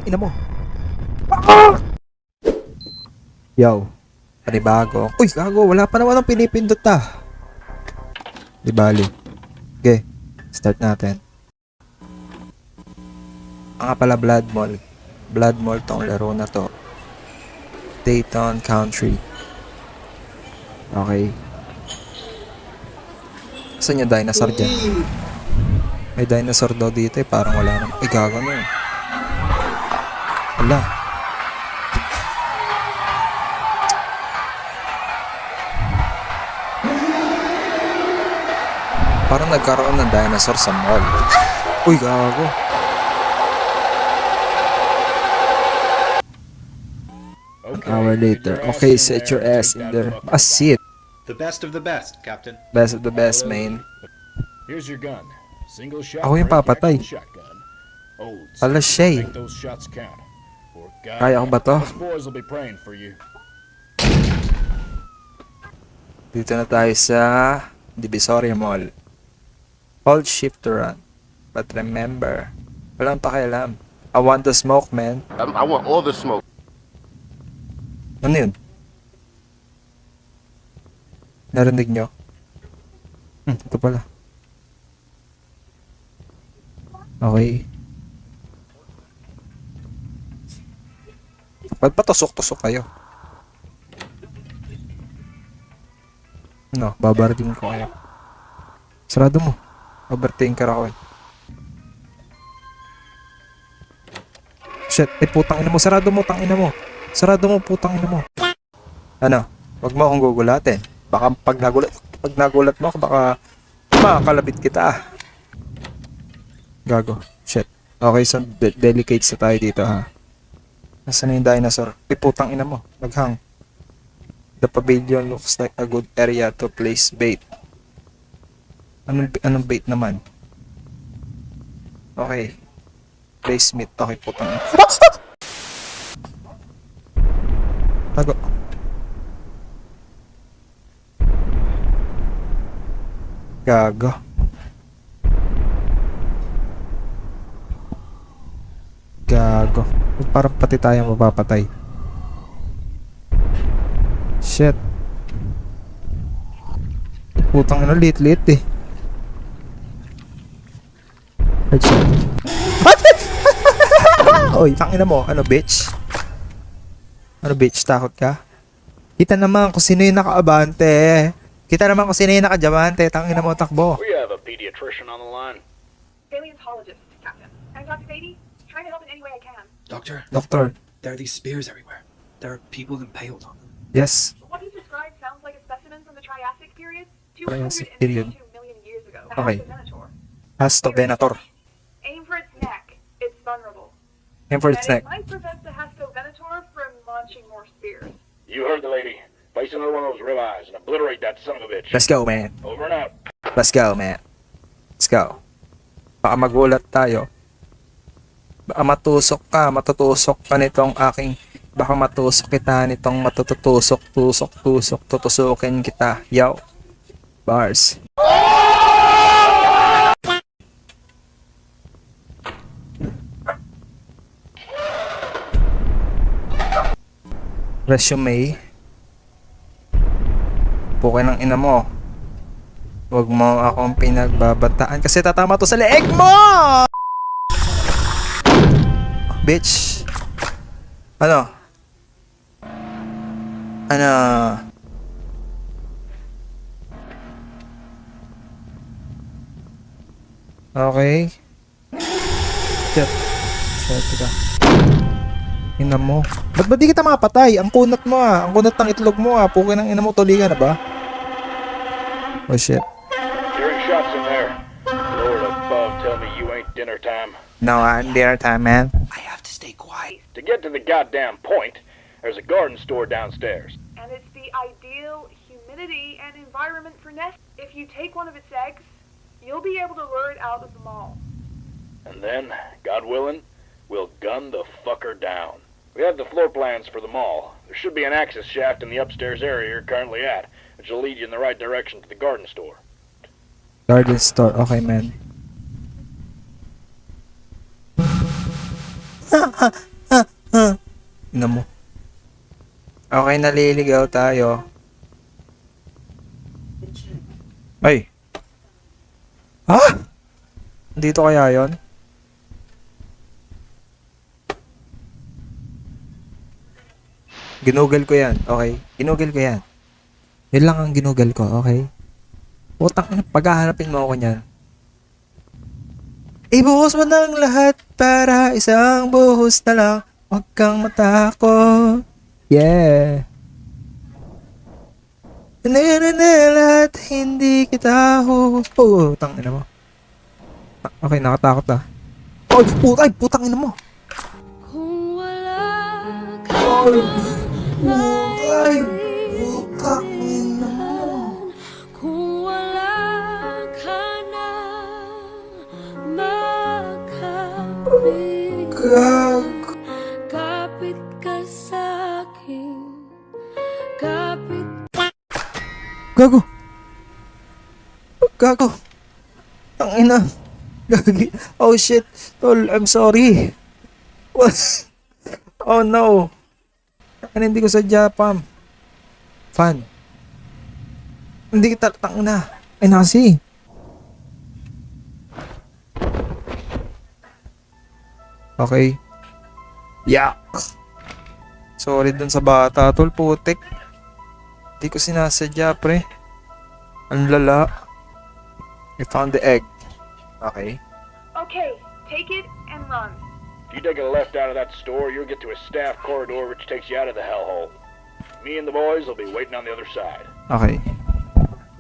ina mo. Ah! Yo. Panibago. Uy, gago. Wala pa naman ang pinipindot Di bali. Okay. Start natin. Ang nga pala Blood Mall. Blood Mall tong laro na to. Dayton Country. Okay. Saan yung dinosaur dyan? May dinosaur daw dito eh. Parang wala naman. Ay, gago na eh. Wala. Parang nagkaroon ng dinosaur sa mall. Uy, gago. An hour later. Okay, set your ass in there. A seat. The best of the best, Captain. Best of the best, man. Here's your gun. Single shot. Ako yung papatay. Shotgun. Olds. Pala siya eh. Make those shots count. For God, Kaya ko ba to? those boys will be praying for you. Dito na tayo sa Divisoria Mall. Hold shift to run. But remember, walang pakialam. I want the smoke, man. I want all the smoke. Ano yun? Narinig nyo? Ito pala. Okay. Ba't patusok-tusok kayo? Ano? Babarating ko kayo. Sarado mo. Overthinker ako eh. Shit. Eh, putang ina mo. Sarado mo, tang ina mo. Sarado mo, putang ina mo. Ano? Wag mo akong gugulatin. Baka pag nagulat mo ako, baka makakalabit kita Gago. Shit. Okay, so delicate sa tayo dito ha. Nasaan na yung dinosaur? Eh, putang ina mo. Naghang. The pavilion looks like a good area to place bait. Anong bait naman? Okay. Place meat. Okay, putang ina. Tago. Gago. Gago. Parang pati tayo mapapatay. Shit. Putang ina, lit eh. Headshot. Oy, tangina mo. Ano, bitch? Ano, bitch? Takot ka? Kita naman kung sino yung nakaabante. Kita naman kung sino yung nakadiamante. Tangina mo, takbo. We have a pediatrician on the line. Paleontologist, Captain. I'm Dr. Beatty, trying to help in any way I can. Doctor. There are these spears everywhere. There are people impaled on them. Yes. What you described sounds like a specimen from the Triassic period, Triassic period. 282 million years ago. Okay. Venator. Hastovenator. Aim for its neck. It's vulnerable. Aim for its And neck. it might prevent the Hastovenator from launching more spears. You heard the lady. Place another one of those ribeyes and obliterate that son of a bitch. Let's go, man. Over and out. Let's go, man. Let's go. Baka magulat tayo. Baka matutusok ka nitong aking, baka matusok kita nitong matutusok, tutusukin kita. Yo. Bars. Resume. Pukin ng ina mo. Huwag mo akong pinagbabataan kasi tatama to sa leeg mo! Bitch. Ano? Okay. Shit. Ka. Ina mo. Ba't ba di kita mapatay? Ang kunat mo Ang kunat ng itlog mo Pukin ng ina mo. Tuli ka na ba? Oh shit. Hearing shots in there. Lord above, tell me you ain't dinner time. No, I'm dinner time, man. I have to stay quiet. To get to the goddamn point, there's a garden store downstairs. And it's the ideal humidity and environment for nests. If you take one of its eggs, you'll be able to lure it out of the mall. And then, God willing, we'll gun the fucker down. We have the floor plans for the mall. There should be an access shaft in the upstairs area you're currently at, which will lead you in the right direction to the garden store. Garden store. Okay, man. Ina mo. Okay, naliligaw tayo. Ay. Ha? Dito kaya yon? Ginugol ko yan, okay? Ginugol ko yan. Yun lang ang ginugol ko, okay? Utang ina, paghahanapin mo ako niyan. Ibuhos mo ng lahat para isang buhos na lang. Huwag kang matakot. Yeah. Lahat, hindi kita utang ina mo. Okay, nakatakot ah. Ay, putang ina mo. Kung wala ka Ay, putang ina mo. kung wala ka na makapit, Gag. kapit ka sa'kin, kapit. Gago. Gago. Tangina. Gagi. Oh shit. Tol, I'm sorry. What? Oh no. Ano, hindi ko sadya, Pam. Fan. Hindi kita tangina. Ay, nasi. Okay. Yak. Sorry dun sa bata, tol, putik. Hindi ko sinasadya, pre. Ang lala. I found the egg. Okay. Okay, take it and run. If you take a left out of that store, you'll get to a staff corridor which takes you out of the hellhole. Me and the boys will be waiting on the other side. Okay.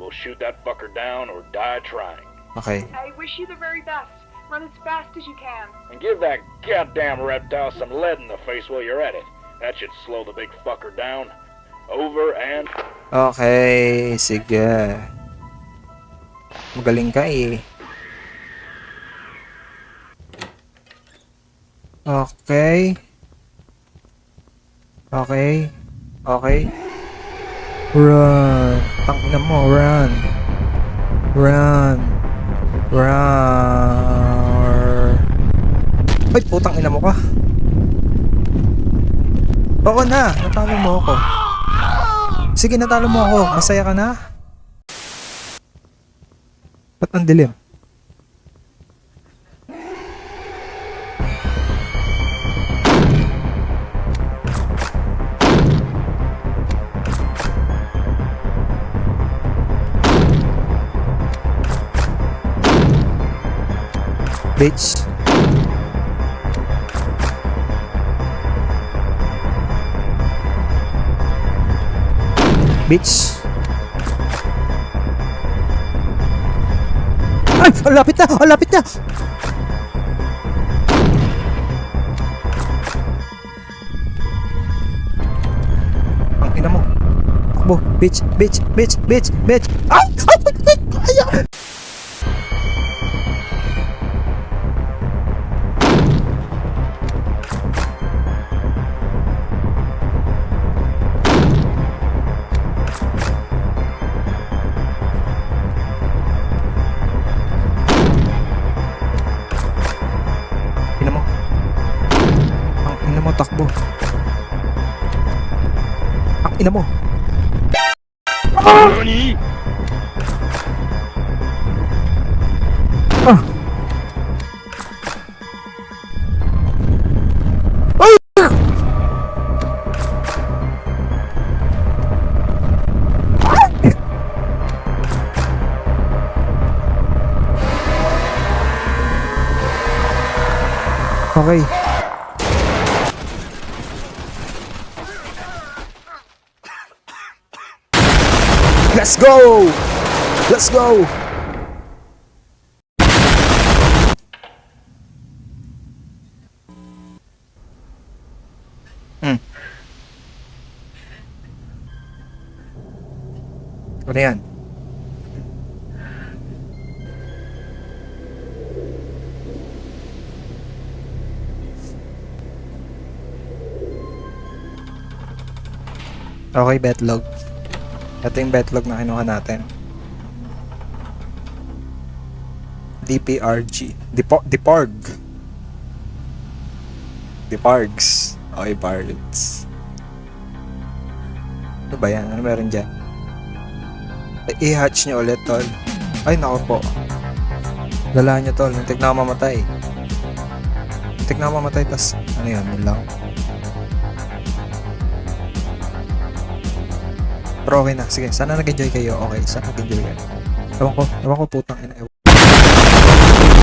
We'll shoot that fucker down or die trying. Okay. I wish you the very best. Run as fast as you can. And give that goddamn reptile some lead in the face while you're at it. That should slow the big fucker down. Over and... Okay, sige. Magaling ka eh. Okay. Okay. Okay. Run. Tangina mo, run. Run. Run. Ay, putang ina mo ka. Oo na, natalo mo ako. Sige, natalo mo ako. Masaya ka na? Ba't ang dilim? Bitch. Bitch. Ay! Ang lapit na! Ang lapit na! Ang ina mo. Takbo. Bitch. Bitch. Bitch. Bitch. Bitch. Ay! Ay! Ay! Ay! Ay! Ina mo. Ang ina mo, takbo. Ang ina mo. Ah! Ay! Okay. Let's go! Let's go! Ano yan? Okay, betlog. Ito yung betlog na kinuha natin. DPRG. Deparg. Depargs. Okay, parrots. Ano ba yan? Ano meron dyan? I-hatch nyo ulit, tol. Ay, nako po. Lala nyo, tol. Muntik na ako mamatay. Muntik na ako mamatay, tas ano yun lang. Pero okay na. Sige, sana nag-enjoy kayo. Okay, sana nag-enjoy kayo. Ewan ko putang ina.